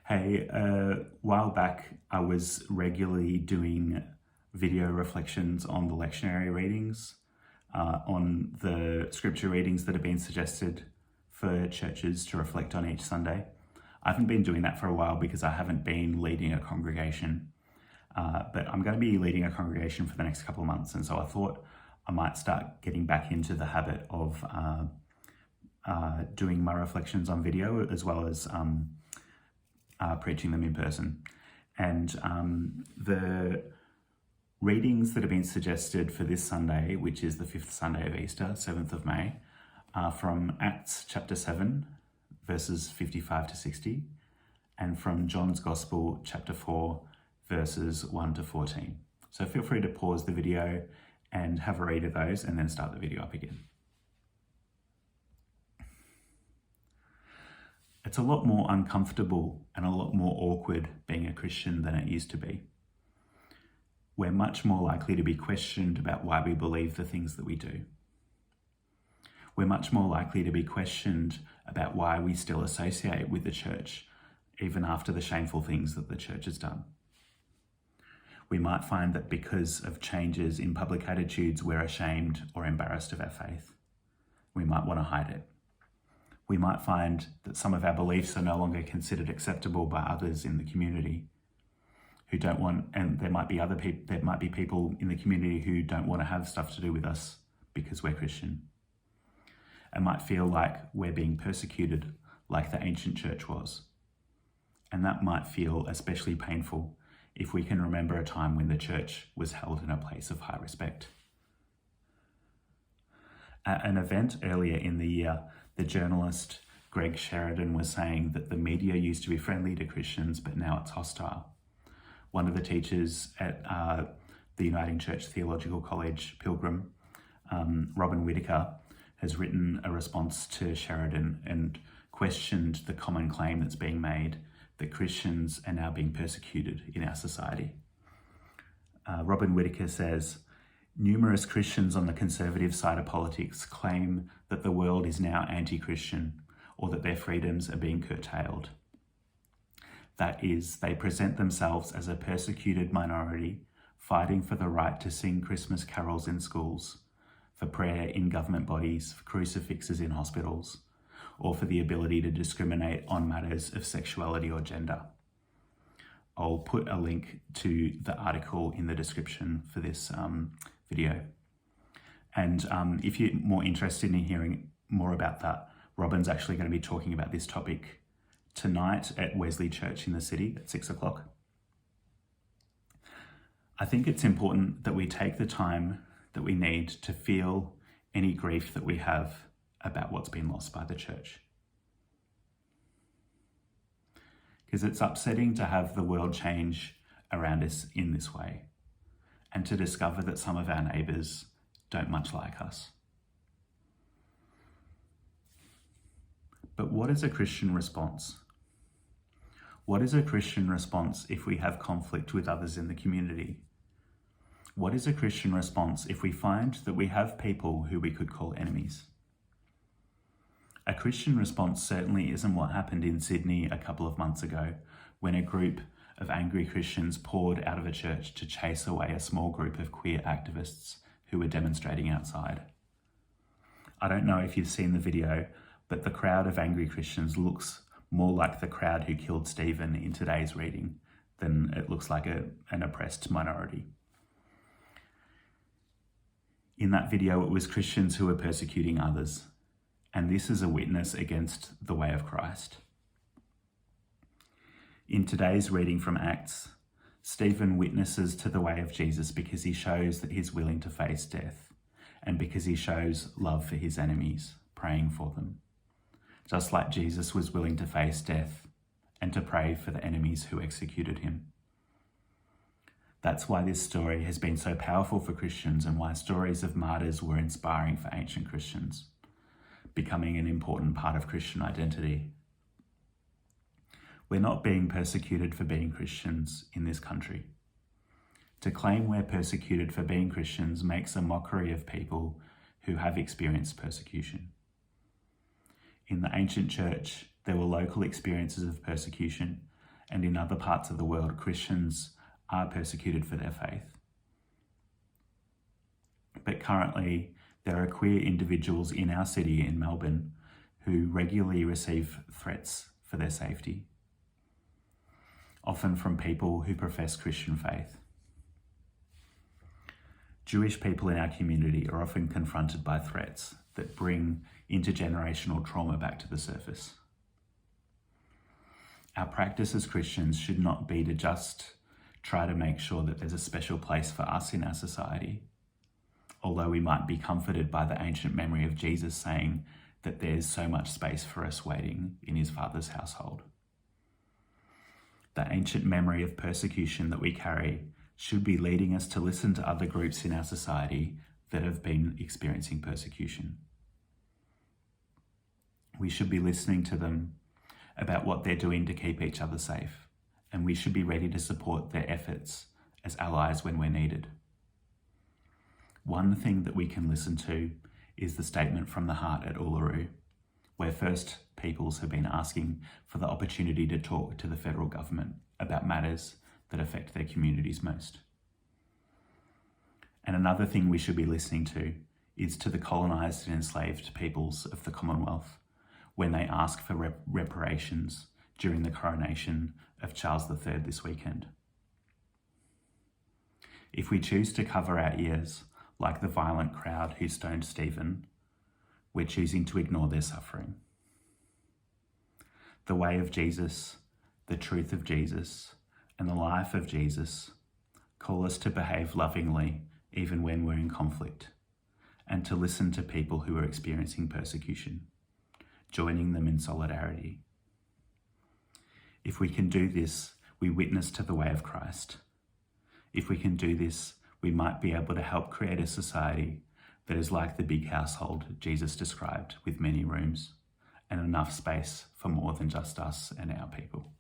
Hey, a while back I was regularly doing video reflections on the lectionary readings, on the scripture readings that have been suggested for churches to reflect on each Sunday. I haven't been doing that for a while because I haven't been leading a congregation, but I'm going to be leading a congregation for the next couple of months, and so I thought I might start getting back into the habit of doing my reflections on video as well as preaching them in person. And the readings that have been suggested for this Sunday, which is the 5th Sunday of Easter, 7th of May, are from Acts chapter 7, verses 55 to 60, and from John's Gospel, chapter 4, verses 1 to 14. So feel free to pause the video and have a read of those and then start the video up again. It's a lot more uncomfortable and a lot more awkward being a Christian than it used to be. We're much more likely to be questioned about why we believe the things that we do. We're much more likely to be questioned about why we still associate with the church, even after the shameful things that the church has done. We might find that because of changes in public attitudes, we're ashamed or embarrassed of our faith. We might want to hide it. We might find that some of our beliefs are no longer considered acceptable by others in the community who don't want, and there might be people in the community who don't want to have stuff to do with us because we're Christian. It might feel like we're being persecuted like the ancient church was. And that might feel especially painful if we can remember a time when the church was held in a place of high respect. At an event earlier in the year, the journalist Greg Sheridan was saying that the media used to be friendly to Christians, but now it's hostile. One of the teachers at the Uniting Church Theological College, Pilgrim, Robin Whittaker, has written a response to Sheridan and questioned the common claim that's being made that Christians are now being persecuted in our society. Robin Whittaker says, numerous Christians on the conservative side of politics claim that the world is now anti-Christian or that their freedoms are being curtailed. That is, they present themselves as a persecuted minority fighting for the right to sing Christmas carols in schools, for prayer in government bodies, for crucifixes in hospitals, or for the ability to discriminate on matters of sexuality or gender. I'll put a link to the article in the description for this video. And if you're more interested in hearing more about that, Robin's actually going to be talking about this topic tonight at Wesley Church in the city at 6 o'clock. I think it's important that we take the time that we need to feel any grief that we have about what's been lost by the church. Because it's upsetting to have the world change around us in this way, and to discover that some of our neighbours don't much like us. But what is a Christian response? What is a Christian response if we have conflict with others in the community? What is a Christian response if we find that we have people who we could call enemies? A Christian response certainly isn't what happened in Sydney a couple of months ago, when a group of angry Christians poured out of a church to chase away a small group of queer activists who were demonstrating outside. I don't know if you've seen the video, but the crowd of angry Christians looks more like the crowd who killed Stephen in today's reading than it looks like an oppressed minority. In that video, it was Christians who were persecuting others, and this is a witness against the way of Christ. In today's reading from Acts, Stephen witnesses to the way of Jesus because he shows that he's willing to face death, and because he shows love for his enemies, praying for them, just like Jesus was willing to face death and to pray for the enemies who executed him. That's why this story has been so powerful for Christians, and why stories of martyrs were inspiring for ancient Christians, becoming an important part of Christian identity. We're not being persecuted for being Christians in this country. To claim we're persecuted for being Christians makes a mockery of people who have experienced persecution. In the ancient church, there were local experiences of persecution, and in other parts of the world, Christians are persecuted for their faith. But currently, there are queer individuals in our city in Melbourne who regularly receive threats for their safety, often from people who profess Christian faith. Jewish people in our community are often confronted by threats that bring intergenerational trauma back to the surface. Our practice as Christians should not be to just try to make sure that there's a special place for us in our society, although we might be comforted by the ancient memory of Jesus saying that there's so much space for us waiting in his Father's household. The ancient memory of persecution that we carry should be leading us to listen to other groups in our society that have been experiencing persecution. We should be listening to them about what they're doing to keep each other safe, and we should be ready to support their efforts as allies when we're needed. One thing that we can listen to is the statement from the heart at Uluru, where First Peoples have been asking for the opportunity to talk to the federal government about matters that affect their communities most. And another thing we should be listening to is to the colonised and enslaved peoples of the Commonwealth when they ask for reparations during the coronation of Charles III this weekend. If we choose to cover our ears like the violent crowd who stoned Stephen, we're choosing to ignore their suffering. The way of Jesus, the truth of Jesus, and the life of Jesus call us to behave lovingly even when we're in conflict, and to listen to people who are experiencing persecution, joining them in solidarity. If we can do this, we witness to the way of Christ. If we can do this, we might be able to help create a society that is like the big household Jesus described, with many rooms and enough space for more than just us and our people.